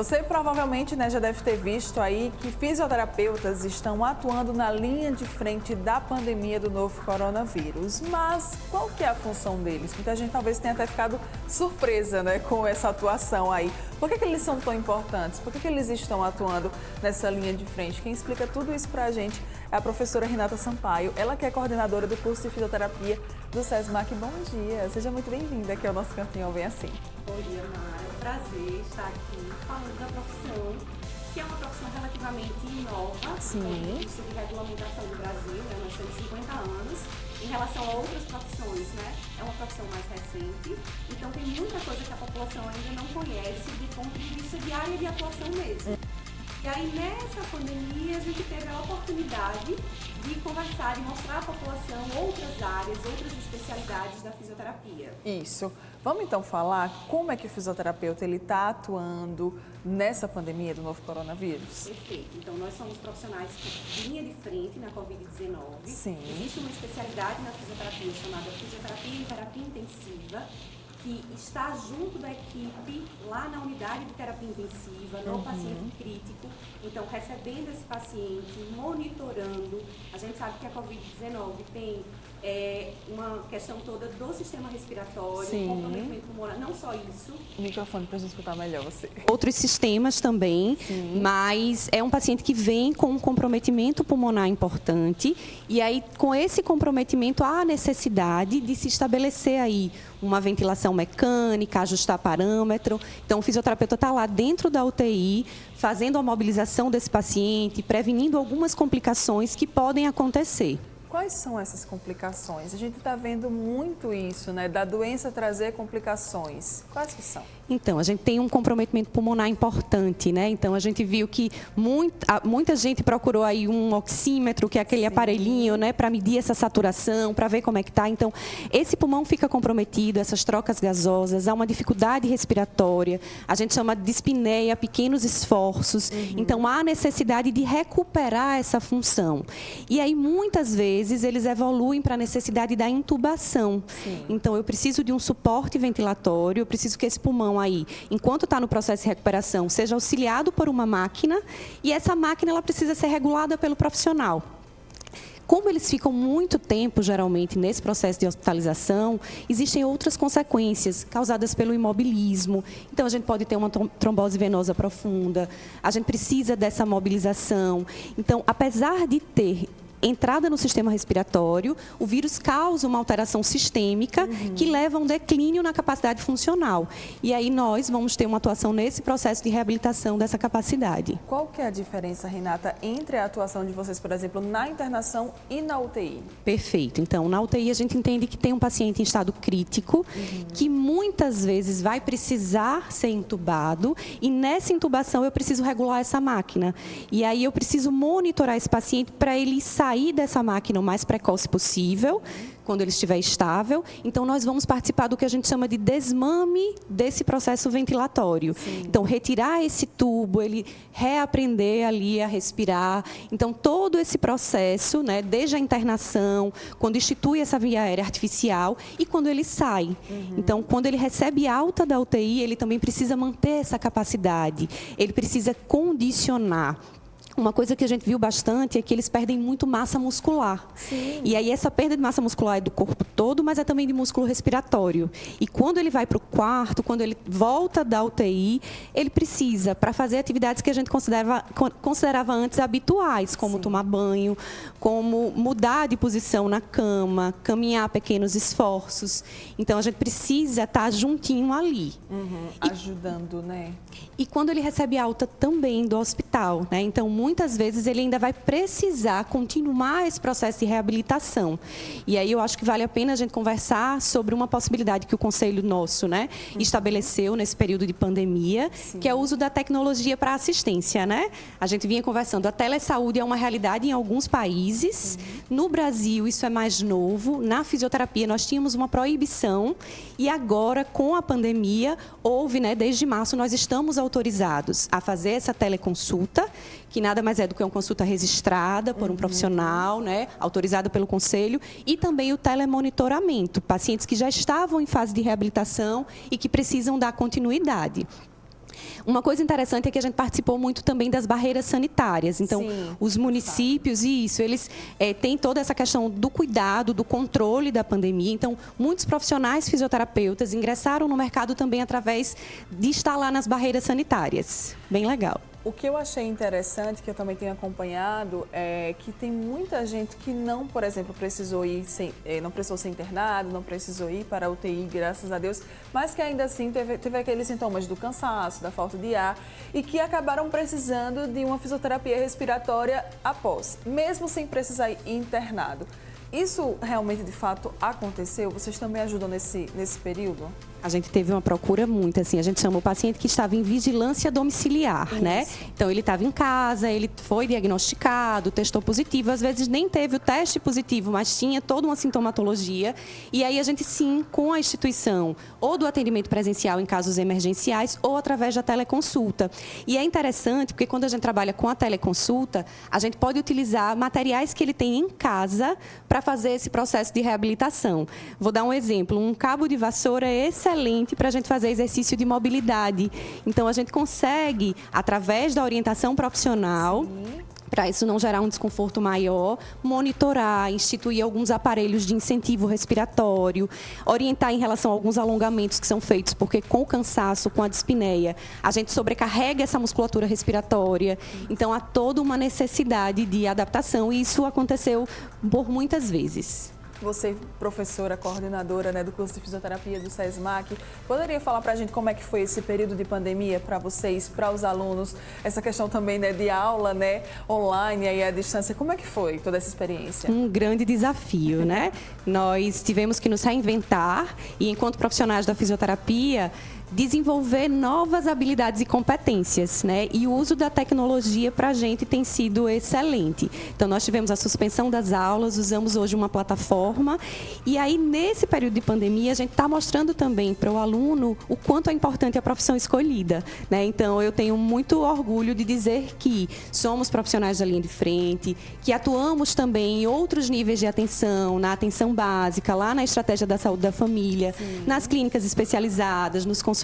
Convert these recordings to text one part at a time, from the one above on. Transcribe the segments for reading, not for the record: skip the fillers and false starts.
Você provavelmente, né, já deve ter visto aí que fisioterapeutas estão atuando na linha de frente da pandemia do novo coronavírus. Mas qual que é a função deles? Muita gente talvez tenha até ficado surpresa, né, com essa atuação aí. Por que eles são tão importantes? Por que eles estão atuando nessa linha de frente? Quem explica tudo isso pra gente é a professora Renata Sampaio. Ela que é coordenadora do curso de fisioterapia do SESMAC. Bom dia, seja muito bem-vinda aqui ao nosso Cantinho Vem Assim. Bom dia, Mara. Prazer estar aqui falando da profissão, que é uma profissão relativamente nova. Sim. Do curso de regulamentação do Brasil, né? Nós temos 50 anos. Em relação a outras profissões, né? É uma profissão mais recente. Então tem muita coisa que a população ainda não conhece do ponto de vista de área de atuação mesmo. E aí, nessa pandemia, a gente teve a oportunidade de conversar e mostrar à população outras áreas, outras especialidades da fisioterapia. Isso. Vamos então falar como é que o fisioterapeuta está atuando nessa pandemia do novo coronavírus? Perfeito. Então, nós somos profissionais de linha de frente na Covid-19. Sim. Existe uma especialidade na fisioterapia chamada fisioterapia e terapia intensiva, que está junto da equipe lá na unidade de terapia intensiva, no paciente crítico. Então, recebendo esse paciente, monitorando. A gente sabe que a Covid-19 tem uma questão toda do sistema respiratório, comprometimento pulmonar, não só isso. O microfone para a gente escutar melhor você. Outros sistemas também, mas é um paciente que vem com um comprometimento pulmonar importante e aí com esse comprometimento há a necessidade de se estabelecer aí uma ventilação mecânica, ajustar parâmetro. Então o fisioterapeuta está lá dentro da UTI fazendo a mobilização desse paciente, prevenindo algumas complicações que podem acontecer. Quais são essas complicações? A gente está vendo muito isso, né? Da doença trazer complicações. Quais que são? Então, a gente tem um comprometimento pulmonar importante, né? Então, a gente viu que muita gente procurou aí um oxímetro, que é aquele aparelhinho, né? Para medir essa saturação, para ver como é que está. Então, esse pulmão fica comprometido, essas trocas gasosas, há uma dificuldade respiratória, a gente chama de dispneia, pequenos esforços. Então, há necessidade de recuperar essa função. E aí, muitas vezes, eles evoluem para a necessidade da intubação. Então, eu preciso de um suporte ventilatório, eu preciso que esse pulmão aí, enquanto está no processo de recuperação, seja auxiliado por uma máquina e essa máquina ela precisa ser regulada pelo profissional. Como eles ficam muito tempo, geralmente, nesse processo de hospitalização, existem outras consequências causadas pelo imobilismo. Então, a gente pode ter uma trombose venosa profunda, a gente precisa dessa mobilização. Então, apesar de ter entrada no sistema respiratório, o vírus causa uma alteração sistêmica que leva a um declínio na capacidade funcional. E aí nós vamos ter uma atuação nesse processo de reabilitação dessa capacidade. Qual que é a diferença, Renata, entre a atuação de vocês, por exemplo, na internação e na UTI? Perfeito. Então, na UTI a gente entende que tem um paciente em estado crítico, que muitas vezes vai precisar ser intubado e nessa intubação eu preciso regular essa máquina. E aí eu preciso monitorar esse paciente para ele sair dessa máquina o mais precoce possível, quando ele estiver estável. Então, nós vamos participar do que a gente chama de desmame desse processo ventilatório. Então, retirar esse tubo, ele reaprender ali a respirar. Então, todo esse processo, né, desde a internação, quando institui essa via aérea artificial e quando ele sai. Então, quando ele recebe alta da UTI, ele também precisa manter essa capacidade. Ele precisa condicionar. Uma coisa que a gente viu bastante é que eles perdem muito massa muscular. E aí essa perda de massa muscular é do corpo todo, mas é também de músculo respiratório. E quando ele vai para o quarto, quando ele volta da UTI, ele precisa, para fazer atividades que a gente considerava antes habituais, como tomar banho, como mudar de posição na cama, caminhar pequenos esforços. Então, a gente precisa estar juntinho ali. Ajudando, né? E quando ele recebe alta também do hospital, né? Então, muitas vezes ele ainda vai precisar continuar esse processo de reabilitação. E aí eu acho que vale a pena a gente conversar sobre uma possibilidade que o Conselho nosso, né, estabeleceu nesse período de pandemia, que é o uso da tecnologia para assistência, né? A gente vinha conversando, a telesaúde é uma realidade em alguns países. No Brasil, isso é mais novo. Na fisioterapia, nós tínhamos uma proibição e agora, com a pandemia, houve, né, desde março, nós estamos autorizados a fazer essa teleconsulta, que nada mais é do que uma consulta registrada por um profissional, né, autorizada pelo Conselho, e também o telemonitoramento, pacientes que já estavam em fase de reabilitação e que precisam dar continuidade. Uma coisa interessante é que a gente participou muito também das barreiras sanitárias. Então, Sim, os municípios, eles têm toda essa questão do cuidado, do controle da pandemia. Então, muitos profissionais fisioterapeutas ingressaram no mercado também através de estar lá nas barreiras sanitárias. Bem legal. O que eu achei interessante, que eu também tenho acompanhado, é que tem muita gente que não, por exemplo, não precisou ser internado, não precisou ir para a UTI, graças a Deus, mas que ainda assim teve aqueles sintomas do cansaço, da falta de ar, e que acabaram precisando de uma fisioterapia respiratória após, mesmo sem precisar ir internado. Isso realmente, de fato, aconteceu? Vocês também ajudam nesse período? A gente teve uma procura muito, assim, a gente chamou o paciente que estava em vigilância domiciliar, né? Então, ele estava em casa, ele foi diagnosticado, testou positivo, às vezes nem teve o teste positivo, mas tinha toda uma sintomatologia. E aí a gente, sim, com a instituição, ou do atendimento presencial em casos emergenciais, ou através da teleconsulta. E é interessante, porque quando a gente trabalha com a teleconsulta, a gente pode utilizar materiais que ele tem em casa para fazer esse processo de reabilitação. Vou dar um exemplo, um cabo de vassoura é excelente para a gente fazer exercício de mobilidade. Então, a gente consegue, através da orientação profissional, para isso não gerar um desconforto maior, monitorar, instituir alguns aparelhos de incentivo respiratório, orientar em relação a alguns alongamentos que são feitos, porque com o cansaço, com a dispneia, a gente sobrecarrega essa musculatura respiratória. Então, há toda uma necessidade de adaptação e isso aconteceu por muitas vezes. Você, professora, coordenadora, né, do curso de fisioterapia do SESMAC, poderia falar para a gente como é que foi esse período de pandemia para vocês, para os alunos, essa questão também, né, de aula, né, online e à distância, como é que foi toda essa experiência? Um grande desafio, né? Nós tivemos que nos reinventar e, enquanto profissionais da fisioterapia, desenvolver novas habilidades e competências, né? E o uso da tecnologia para a gente tem sido excelente. Então, nós tivemos a suspensão das aulas, usamos hoje uma plataforma e aí, nesse período de pandemia, a gente está mostrando também para o aluno o quanto é importante a profissão escolhida, né? Então, eu tenho muito orgulho de dizer que somos profissionais da linha de frente, que atuamos também em outros níveis de atenção, na atenção básica, lá na estratégia da saúde da família, nas clínicas especializadas, nos consultórios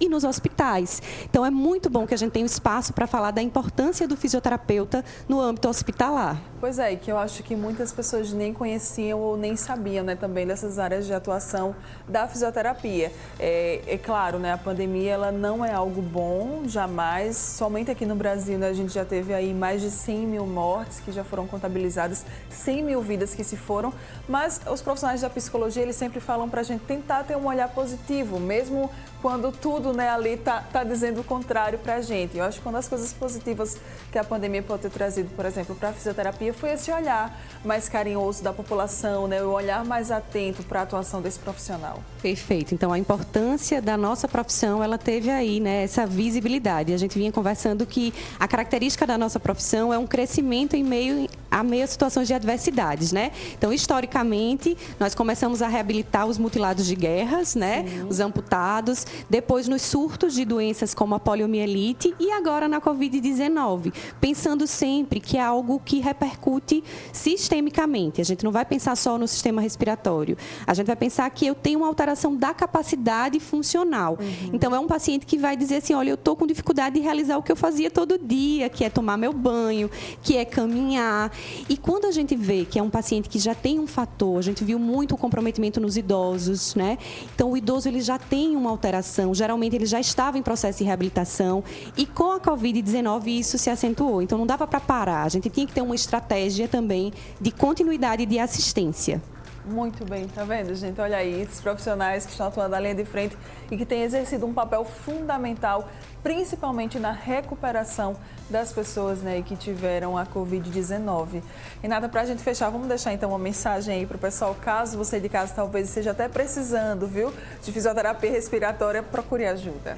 e nos hospitais. Então, é muito bom que a gente tenha um espaço para falar da importância do fisioterapeuta no âmbito hospitalar. Pois é, que eu acho que muitas pessoas nem conheciam ou nem sabiam, né, também dessas áreas de atuação da fisioterapia. É claro, né, a pandemia ela não é algo bom, jamais. Somente aqui no Brasil, né, a gente já teve aí mais de 100 mil mortes que já foram contabilizadas, 100 mil vidas que se foram, mas os profissionais da psicologia, eles sempre falam para a gente tentar ter um olhar positivo, mesmo quando tudo, né, ali tá dizendo o contrário para a gente. Eu acho que uma das coisas positivas que a pandemia pode ter trazido, por exemplo, para a fisioterapia foi esse olhar mais carinhoso da população, né, o olhar mais atento para a atuação desse profissional. Perfeito. Então, a importância da nossa profissão, ela teve aí, né, essa visibilidade. A gente vinha conversando que a característica da nossa profissão é um crescimento em meio a situações de adversidades, né? Então, historicamente, nós começamos a reabilitar os mutilados de guerras, né? Os amputados, depois nos surtos de doenças como a poliomielite e agora na Covid-19, pensando sempre que é algo que repercute sistemicamente. A gente não vai pensar só no sistema respiratório. A gente vai pensar que eu tenho uma alteração da capacidade funcional. Então, é um paciente que vai dizer assim, olha, eu estou com dificuldade de realizar o que eu fazia todo dia, que é tomar meu banho, que é caminhar. E quando a gente vê que é um paciente que já tem um fator, a gente viu muito o comprometimento nos idosos, né? Então, o idoso ele já tem uma alteração, geralmente ele já estava em processo de reabilitação e com a Covid-19 isso se acentuou. Então, não dava para parar, a gente tinha que ter uma estratégia também de continuidade de assistência. Muito bem, tá vendo, gente? Olha aí, esses profissionais que estão atuando na linha de frente e que têm exercido um papel fundamental, principalmente na recuperação das pessoas, né, que tiveram a Covid-19. E nada, para a gente fechar, vamos deixar então uma mensagem aí para o pessoal, caso você de casa talvez esteja até precisando, viu, de fisioterapia respiratória, procure ajuda.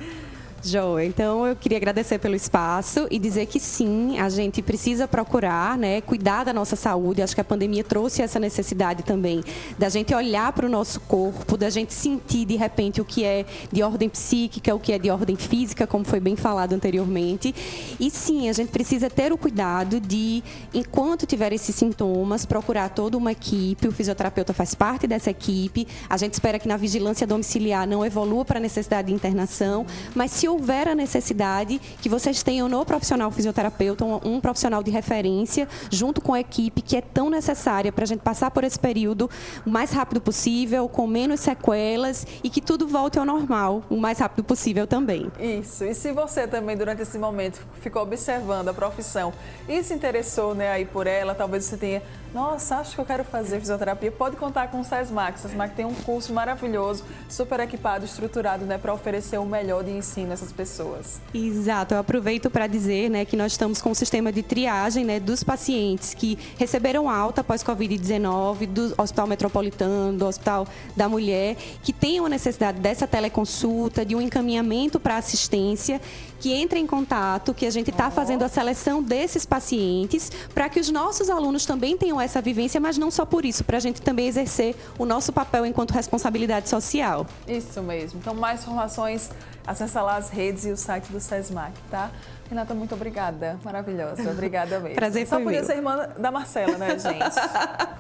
Joia, então eu queria agradecer pelo espaço e dizer que sim, a gente precisa procurar, né, cuidar da nossa saúde. Acho que a pandemia trouxe essa necessidade também da gente olhar para o nosso corpo, da gente sentir de repente o que é de ordem psíquica, o que é de ordem física, como foi bem falado anteriormente. E sim, a gente precisa ter o cuidado de, enquanto tiver esses sintomas, procurar toda uma equipe, o fisioterapeuta faz parte dessa equipe. A gente espera que na vigilância domiciliar não evolua para a necessidade de internação, mas se se houver a necessidade, que vocês tenham no profissional fisioterapeuta um profissional de referência, junto com a equipe, que é tão necessária para a gente passar por esse período o mais rápido possível, com menos sequelas e que tudo volte ao normal o mais rápido possível também. Isso. E se você também, durante esse momento, ficou observando a profissão e se interessou, né, aí por ela, talvez você tenha, nossa, acho que eu quero fazer fisioterapia, pode contar com o SESMAC. O SESMAC tem um curso maravilhoso, super equipado, estruturado, né, para oferecer o melhor de ensino a essas pessoas. Exato. Eu aproveito para dizer, né, que nós estamos com um sistema de triagem, né, dos pacientes que receberam alta após Covid-19, do Hospital Metropolitano, do Hospital da Mulher, que tenham a necessidade dessa teleconsulta, de um encaminhamento para assistência, que entre em contato, que a gente está fazendo a seleção desses pacientes, para que os nossos alunos também tenham essa vivência, mas não só por isso, para a gente também exercer o nosso papel enquanto responsabilidade social. Isso mesmo. Então, mais informações, acessa lá as redes e o site do SESMAC, tá? Renata, muito obrigada. Maravilhosa. Obrigada mesmo. Prazer foi Só podia meu. ser irmã da Marcela, né, gente?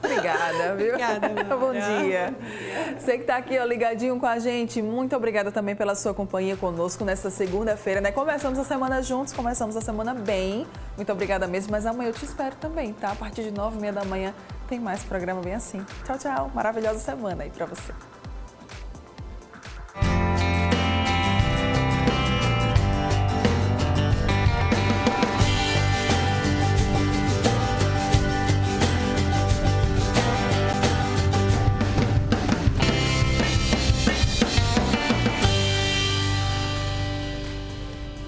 Obrigada, viu? Obrigada, Bom dia. Você que está aqui, ó, ligadinho com a gente, muito obrigada também pela sua companhia conosco nesta segunda-feira, né? Começamos a semana juntos, começamos a semana bem. Muito obrigada mesmo, mas amanhã eu te espero também, tá? A partir de 9h30 da manhã tem mais programa bem assim. Tchau, tchau. Maravilhosa semana aí para você.